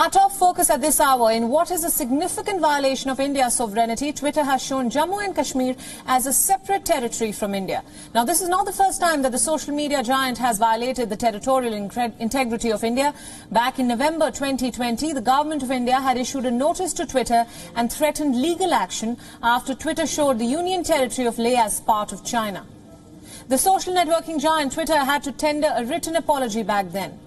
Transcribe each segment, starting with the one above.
Our top focus at this hour: in what is a significant violation of India's sovereignty, Twitter has shown Jammu and Kashmir as a separate territory from India. Now, this is not the first time that the social media giant has violated the territorial integrity of India. Back in November 2020, the government of India had issued a notice to Twitter and threatened legal action after Twitter showed the Union Territory of Leh as part of China. The social networking giant Twitter had to tender a written apology back then.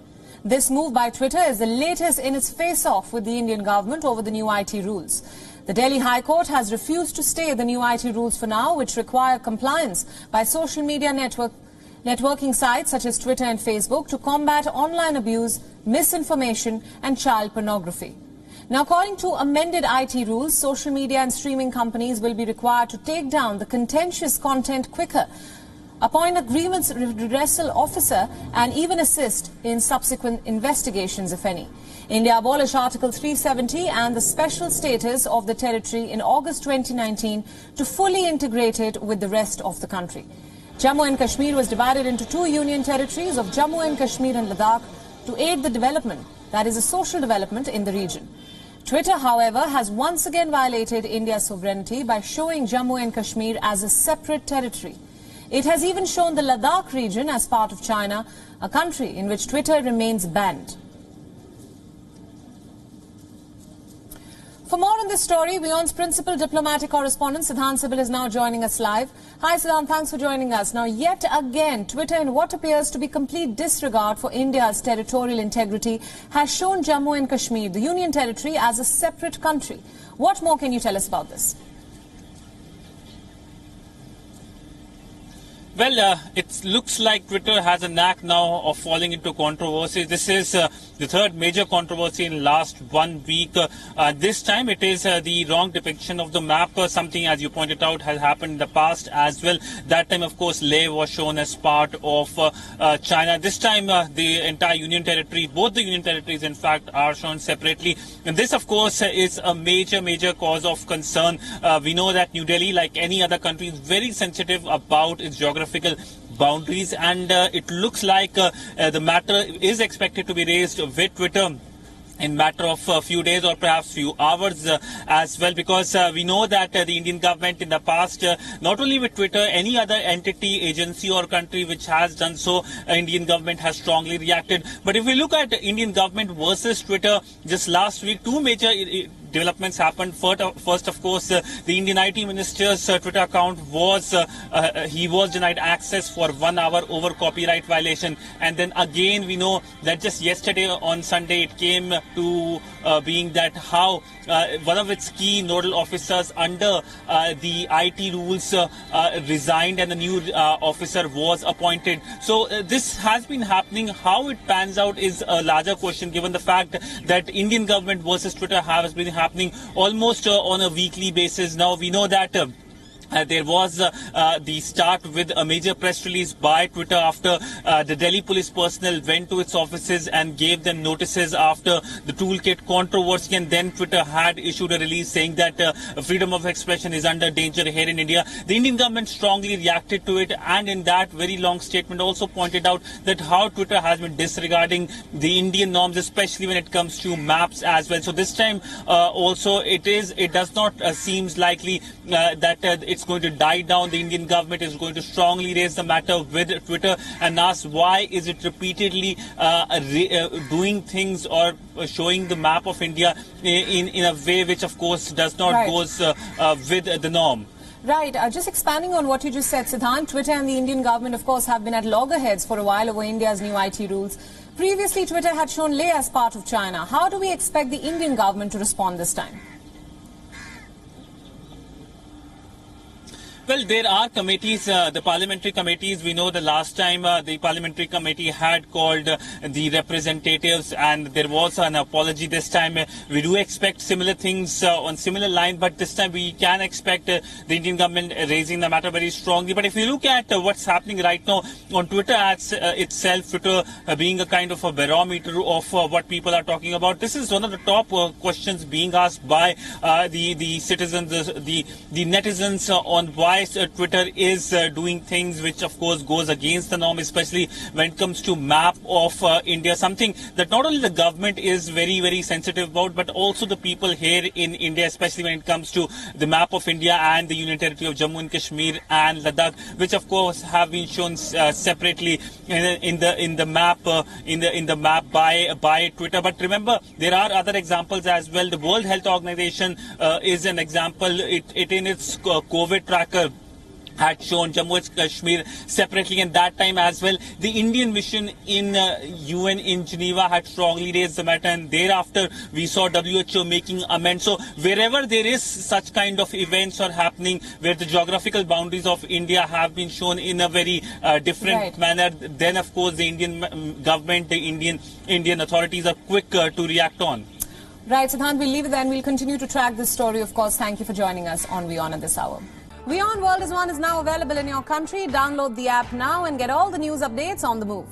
This move by Twitter is the latest in its face-off with the Indian government over the new IT rules. The Delhi High Court has refused to stay the new IT rules for now, which require compliance by social media networking sites such as Twitter and Facebook to combat online abuse, misinformation and child pornography. Now, according to amended IT rules, social media and streaming companies will be required to take down the contentious content quicker, appoint a grievance redressal officer and even assist in subsequent investigations, if any. India abolished Article 370 and the special status of the territory in August 2019 to fully integrate it with the rest of the country. Jammu and Kashmir was divided into two union territories of Jammu and Kashmir and Ladakh to aid the development, that is, a social development in the region. Twitter, however, has once again violated India's sovereignty by showing Jammu and Kashmir as a separate territory. It has even shown the Ladakh region as part of China, a country in which Twitter remains banned. For more on this story, WION's principal diplomatic correspondent Siddhant Sibal is now joining us live. Hi Siddhant, thanks for joining us. Now, yet again, Twitter, in what appears to be complete disregard for India's territorial integrity, has shown Jammu and Kashmir, the Union Territory, as a separate country. What more can you tell us about this? Well, it looks like Twitter has a knack now of falling into controversies. This is the third major controversy in last 1 week. This time it is the wrong depiction of the map. Something, as you pointed out, has happened in the past as well. That time, of course, Leh was shown as part of China. This time, the entire Union Territory, both the Union Territories, in fact, are shown separately. And this, of course, is a major cause of concern. We know that New Delhi, like any other country, is very sensitive about its geographical boundaries, and it looks like the matter is expected to be raised with Twitter in matter of a few days or perhaps few hours as well, because we know that the Indian government in the past, not only with Twitter, any other entity, agency or country which has done so, Indian government has strongly reacted. But if we look at Indian government versus Twitter, just last week, two major developments happened. First, of course, the Indian IT minister's Twitter account was he was denied access for 1 hour over copyright violation. And then again, we know that just yesterday on Sunday, it came to being that how one of its key nodal officers under the IT rules resigned and the new officer was appointed. So this has been happening. How it pans out is a larger question, given the fact that Indian government versus Twitter has been happening almost on a weekly basis. Now, we know that there was the start with a major press release by Twitter after the Delhi police personnel went to its offices and gave them notices after the toolkit controversy, and then Twitter had issued a release saying that freedom of expression is under danger here in India. The Indian government strongly reacted to it, and in that very long statement also pointed out that how Twitter has been disregarding the Indian norms, especially when it comes to maps as well. So this time also it does not seems likely that it's going to die down. The Indian government is going to strongly raise the matter with Twitter and ask why is it repeatedly doing things or showing the map of India in a way which, of course, does not goes with the norm. Right. Just expanding on what you just said, Siddhant, Twitter and the Indian government, of course, have been at loggerheads for a while over India's new IT rules. Previously, Twitter had shown Leh as part of China. How do we expect the Indian government to respond this time? Well, there are committees, the parliamentary committees. We know the last time the parliamentary committee had called the representatives and there was an apology. This time we do expect similar things on similar line, but this time we can expect the Indian government raising the matter very strongly. But if you look at what's happening right now on Twitter itself, Twitter being a kind of a barometer of what people are talking about, this is one of the top questions being asked by the citizens, the netizens on why why Twitter is doing things which of course goes against the norm, especially when it comes to map of India, something that not only the government is very, very sensitive about, but also the people here in India, especially when it comes to the map of India and the Union Territory of Jammu and Kashmir and Ladakh, which of course have been shown separately in the map by Twitter. But remember, there are other examples as well. The World Health Organization is an example. It in its COVID tracker had shown Jammu and Kashmir separately, and that time as well the Indian mission in UN in Geneva had strongly raised the matter, and thereafter we saw WHO making amends. So wherever there is such kind of events are happening where the geographical boundaries of India have been shown in a very different manner, then of course the Indian government, the Indian authorities are quick to react on. Right, Siddhant, we'll leave it there and we'll continue to track this story. Of course, thank you for joining us on WION at this hour. WION World is One is now available in your country. Download the app now and get all the news updates on the move.